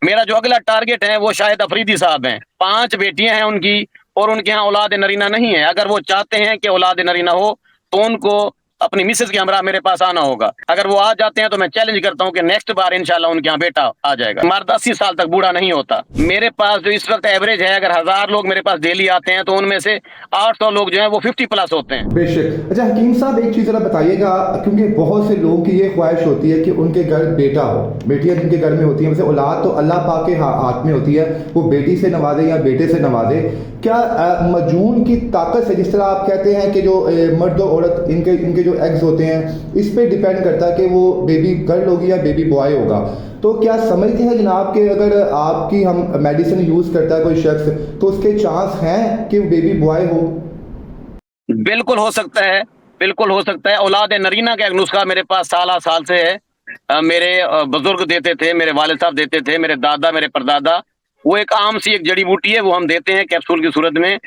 मेरा जो अगला टारगेट है वो शाहिद अफरीदी साहब हैं। 5 बेटियां हैं उनकी और उनके यहाँ औलाद नरीना नहीं है। अगर वो चाहते हैं कि औलाद नरीना हो तो उनको अपनी मिसेज के हमरा मेरे पास आना होगा। अगर वो आ जाते हैं तो मैं चैलेंज करता हूं कि नेक्स्ट बार इंशाल्लाह उनके यहाँ बेटा आ जाएगा। मर्द 80 साल तक बूढ़ा नहीं होता। मेरे पास जो इस वक्त एवरेज है, अगर 1000 लोग मेरे पास डेली आते हैं तो उनमें से 800 लोग जो है वो 50 प्लस होते हैं। बेशक। अच्छा हकीम साहब, एक चीज़ जरा बताइएगा, क्योंकि बहुत से लोगों की ये ख्वाहिश होती है कि उनके घर बेटा हो। बेटियां जिनके घर में होती हैं, वैसे औलाद तो अल्लाह पाक के हाथ में होती है, वो बेटी से नवाजे या बेटे से नवाजे। क्या मजून की ताकत से, जिस तरह आप कहते हैं कि जो मर्द और औरत इनके इनके जो एग्स होते हैं, इस पे डिपेंड करता है कि वो बेबी गर्ल होगी या बेबी बॉय होगा। तो क्या समझते हैं जनाब कि अगर आपकी हम मेडिसिन यूज़ करता है कोई शख्स, तो उसके चांस हैं कि वो बेबी बॉय हो? बिल्कुल हो सकता है, बिल्कुल हो सकता है। औलाद नरीना का एक नुस्खा मेरे पास साल से है। मेरे बुजुर्ग देते थे, मेरे वालिद साहब देते थे, मेरे दादा, मेरे परदादा। वो एक आम सी एक जड़ी बूटी है, वो हम देते हैं कैप्सूल की सूरत में।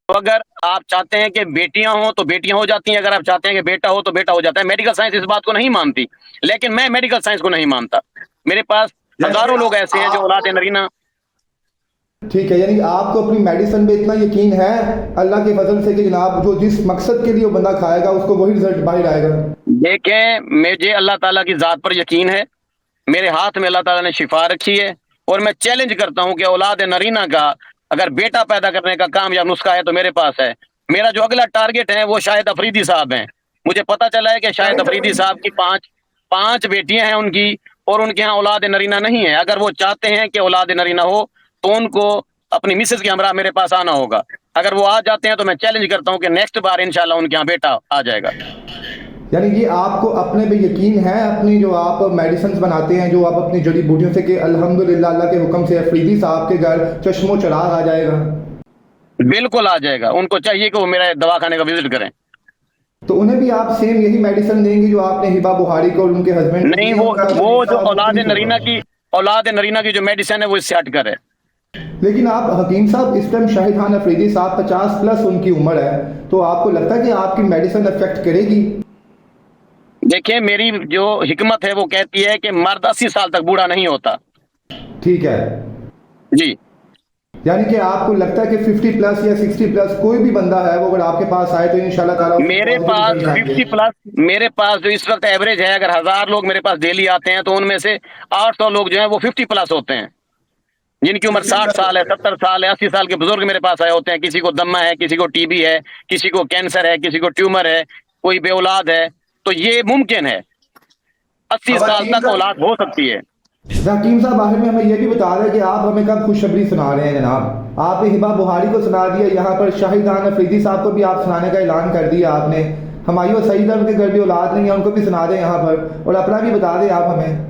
तो अगर आप चाहते हैं कि बेटियां हो तो बेटियां हो जाती हैं, अगर आप चाहते हैं कि बेटा हो तो बेटा हो जाता है। मेडिकल साइंस इस बात को नहीं मानती, लेकिन मैं मेडिकल साइंस को नहीं मानता। मेरे पास हजारों लोग ऐसे हैं जो औलाद नरीना। ठीक है, यानी आपको अपनी मेडिसिन पे इतना यकीन है अल्लाह के फजल से कि जनाब जो जिस मकसद के लिए वो बंदा खाएगा उसको वही रिजल्ट बाहर आएगा। देखें, मुझे अल्लाह ताला की जात पर यकीन है। मेरे हाथ में अल्लाह ताला ने शिफा रखी है और मैं चैलेंज करता हूं कि औलाद नरीना का अगर बेटा पैदा करने का कामयाब नुस्खा है तो मेरे पास है। मेरा जो अगला टारगेट है वो शाहिद अफरीदी साहब हैं। मुझे पता चला है कि शाहिद अफरीदी साहब की पांच बेटियां हैं उनकी और उनके यहाँ औलाद नरीना नहीं है। अगर वो चाहते हैं कि औलाद नरीना हो तो उनको अपनी मिसेज के हमरा मेरे पास आना होगा। अगर वो आ जाते हैं तो मैं चैलेंज करता हूं कि नेक्स्ट बार इंशाल्लाह उनके यहाँ बेटा आ जाएगा। यानी कि आपको अपने पे यकीन है, अपनी जो आप मेडिसिन बनाते हैं, जो आप अपनी जड़ी बूटियों से, कि अल्हम्दुलिल्लाह अल्लाह के हुक्म से अफरीदी साहब के घर चश्मो चराग आ जाएगा? बिल्कुल आ जाएगा। उनको चाहिए कि वो मेरा दवाखाने का विजिट करें। तो उन्हें भी आप सेम यही मेडिसिन देंगे जो आपने हिबा बुहारी को और उनके हस्बैंड को नहीं, दी है? उनका वो जो हिसाब मुख्तलिफ होगा। औलाद नरीना की जो मेडिसिन है वो इससे हटकर है। लेकिन आप हकीम साहब, इस टाइम शाहिद खान अफरीदी साहब 50 प्लस उनकी उम्र है, तो आपको लगता है कि आपकी मेडिसिन अफेक्ट करेगी? देखिए, मेरी जो हिकमत है वो कहती है कि मर्द 80 साल तक बूढ़ा नहीं होता। ठीक है, जी। यानी कि आपको लगता है कि 50 प्लस या 60 प्लस कोई भी बंदा है, वो अगर आपके पास आए तो इंशाल्लाह ताला उसको मेरे पॉजिटिव पास रिजल्ट आएंगे। 50 प्लस, मेरे पास जो इस वक्त एवरेज है, अगर 1000 लोग मेरे पास डेली आते हैं तो उनमें से 800 लोग जो है वो 50 प्लस होते हैं, जिनकी उम्र 60 साल है, 70 साल है। 80 साल के बुजुर्ग मेरे पास आए होते हैं। किसी को दमा है, किसी को टीबी है, किसी को कैंसर है, किसी को ट्यूमर है, कोई बे औलाद है। तो ये मुमकिन है, 80 अब साल हकीम तक औलाद साहब, हो सकती है। हकीम साहब आखिर में हमें यह भी बता रहे हैं कि आप हमें कब खुशखबरी सुना रहे हैं जनाब? आपने हिबा बुहारी को सुना दिया, यहाँ पर शाहिद खान अफरीदी साहब को भी आप सुनाने का ऐलान कर दिया आपने। हमारी वो सईदा, उनके घर भी औलाद नहीं है, उनको भी सुना दें यहाँ पर, और अपना भी बता दें आप हमें।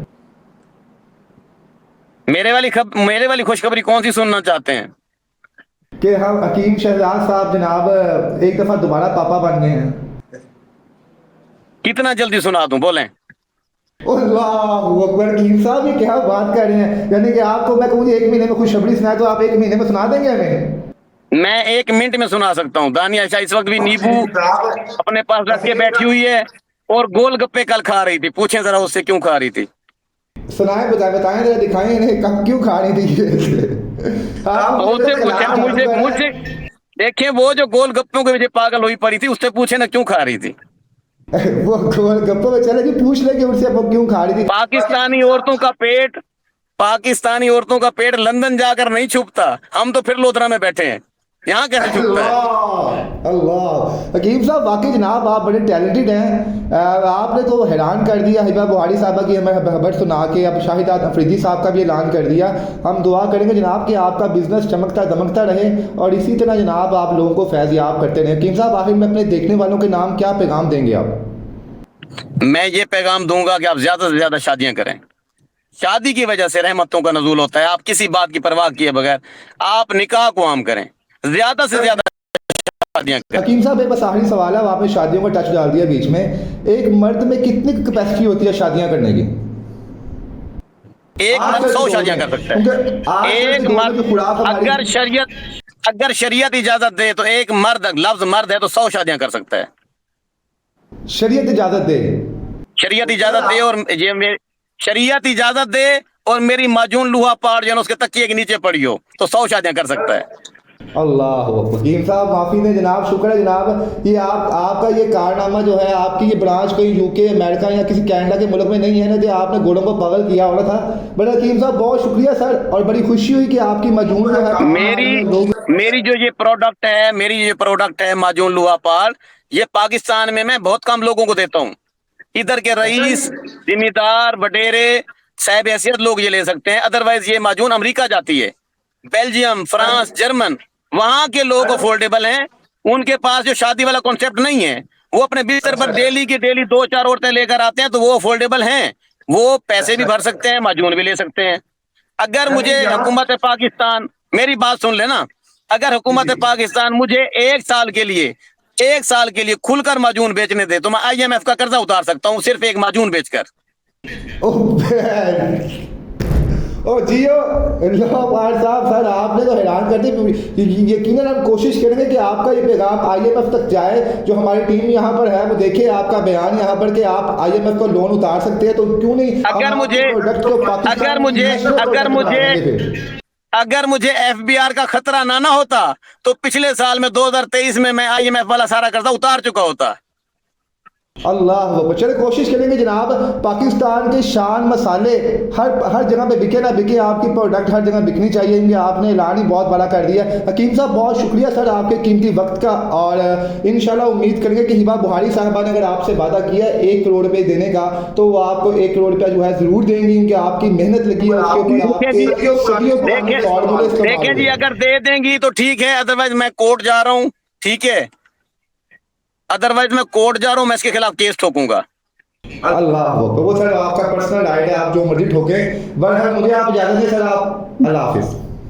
मेरे वाली खुशखबरी कौन सी सुनना चाहते हैं? कि हम हकीम शहजाद साहब जनाब एक दफ़ा दोबारा पापा बन गए हैं। कितना जल्दी सुना दूं, बोलें? अल्लाहू अकबर, हकीम साहब ये क्या बात कर रहे हैं? यानी कि आपको मैं कहूँ 1 महीने में खुशखबरी सुनाए तो आप 1 महीने में सुना देंगे हमें? मैं 1 मिनट में सुना सकता हूँ। दानिया शाह इस वक्त भी नींबू अपने पास रख के बैठी हुई है और गोलगप्पे कल खा रही थी। पूछें जरा उससे क्यों खा रही थी। सुनाए, बताएं जरा, दिखाएं इन्हें कब क्यों खा रही थी? आप उससे पूछे ना, मुझसे देखें, वो जो गोलगप्पों के पीछे पागल हुई पड़ी थी, उससे पूछे ना क्यों खा रही थी। वो गोलगप्पे में चले जी, पूछ ले कि उनसे वो क्यों खा रही थी। पाकिस्तानी औरतों का पेट लंदन जाकर नहीं छुपता। हम तो फिर लोधरा में बैठे हैं, यहाँ कैसे छुपता है? अल्लाह अल्लाह, हकीम साहब वाकई जनाब आप बड़े टैलेंटेड हैं। आपने तो हैरान कर दिया हिबा बुहारी साहबा की हमें खबर सुना के। अब शाहिद अफरीदी साहब का भी ऐलान कर दिया। हम दुआ करेंगे जनाब कि आपका बिजनेस चमकता दमकता रहे और इसी तरह जनाब आप लोगों को फैज़ याब करते रहें। हकीम साहब आखिर में अपने देखने वालों के नाम क्या पैगाम देंगे आप? मैं ये पैगाम दूंगा कि आप ज्यादा से ज्यादा शादियां करें। शादी की वजह से रहमतों का नजूल होता है। आप किसी बात की परवाह किए बगैर आप निकाह को आम करें, ज्यादा से ज्यादा शादियां करें। हकीम साहब एक बस आखिरी सवाल है, आपने शादियों का टच डाल दिया बीच में। एक मर्द में कितनी कैपेसिटी होती है शादियां करने की? एक मर्द 100 शादियां कर सकता है। एक मर्द अगर शरीयत इजाजत दे तो एक मर्द, लफ्ज मर्द है तो 100 शादियां कर सकता है। शरीयत इजाजत दे? शरीयत इजाजत दे और शरीयत इजाजत दे और मेरी माजून लूहा पाड़ जो है ना उसके तकिए के नीचे पड़ी हो तो 100 शादियां कर सकता है। अल्लाह हकीम साहब माफ़ी ने जनाब, शुक्र है जनाब ये आपका ये कारनामा जो है, आपकी ये ब्रांच कोई यूके अमेरिका या किसी कनाडा के मुल्क में नहीं है ना, जो आपने घोड़ों को पागल किया हो रहा था। बट हकीम साहब बहुत शुक्रिया सर, और बड़ी खुशी हुई कि आपकी मजमून जो है मेरी जो ये प्रोडक्ट है माजून लुहा पाड़, ये पाकिस्तान में मैं बहुत कम लोगों को देता हूँ। इधर के रईस, जिम्मेदार, वडेरे, साहब हैसियत लोग ये ले सकते हैं, अदरवाइज ये माजून अमेरिका जाती है, बेल्जियम, फ्रांस, जर्मन, वहां के लोग अफोर्डेबल हैं। उनके पास जो शादी वाला कॉन्सेप्ट नहीं है, वो अपने बिस्तर पर डेली की डेली 2-4 औरतें लेकर आते हैं, तो वो अफोर्डेबल हैं, वो पैसे भी भर सकते हैं, माजून भी ले सकते हैं। अगर मुझे हुकूमत पाकिस्तान, मेरी बात सुन लेना, अगर हुकूमत पाकिस्तान मुझे 1 साल के लिए खुलकर माजून बेचने दे तो मैं IMF का कर्जा उतार सकता हूँ सिर्फ एक माजून बेचकर। ओ जियो लोहापाड़ साहब, सर आपने तो हैरान कर दी। यकीनन हम कोशिश करेंगे कि आपका ये पैगाम IMF तक जाए। जो हमारी टीम यहाँ पर है वो देखे आपका बयान यहाँ पर कि आप IMF को लोन उतार सकते हैं, तो क्यों नहीं अगर मुझे FBR का खतरा ना होता तो पिछले साल में 2023 में मैं IMF वाला सारा कर्जा उतार चुका होता। अल्लाह, चले कोशिश करेंगे जनाब, पाकिस्तान के शान मसाले हर जगह पे बिके ना बिके, आपकी प्रोडक्ट हर जगह बिकनी चाहिए। इनके आपने ऐलान ही बहुत बड़ा कर दिया। हकीम साहब बहुत शुक्रिया सर आपके कीमती वक्त का, और इंशाल्लाह उम्मीद करेंगे कि हिबा बुहारी साहबा ने अगर आपसे वादा किया 1 करोड़ रुपए देने का, तो वो आपको 1 करोड़ रुपया जो है जरूर देंगी, क्योंकि आपकी मेहनत लगी है उसके ऊपर। देखें जी, अगर दे देंगी तो ठीक है, अदरवाइज मैं कोर्ट जा रहा हूँ, ठीक है, मैं इसके खिलाफ केस ठोकूंगा। अल्लाह, वो सर आपका पर्सनल राइट है, आप जो मर्जी ठोके, वरना मुझे आप इजाजत दें सर, आप अल्लाह हाफिज।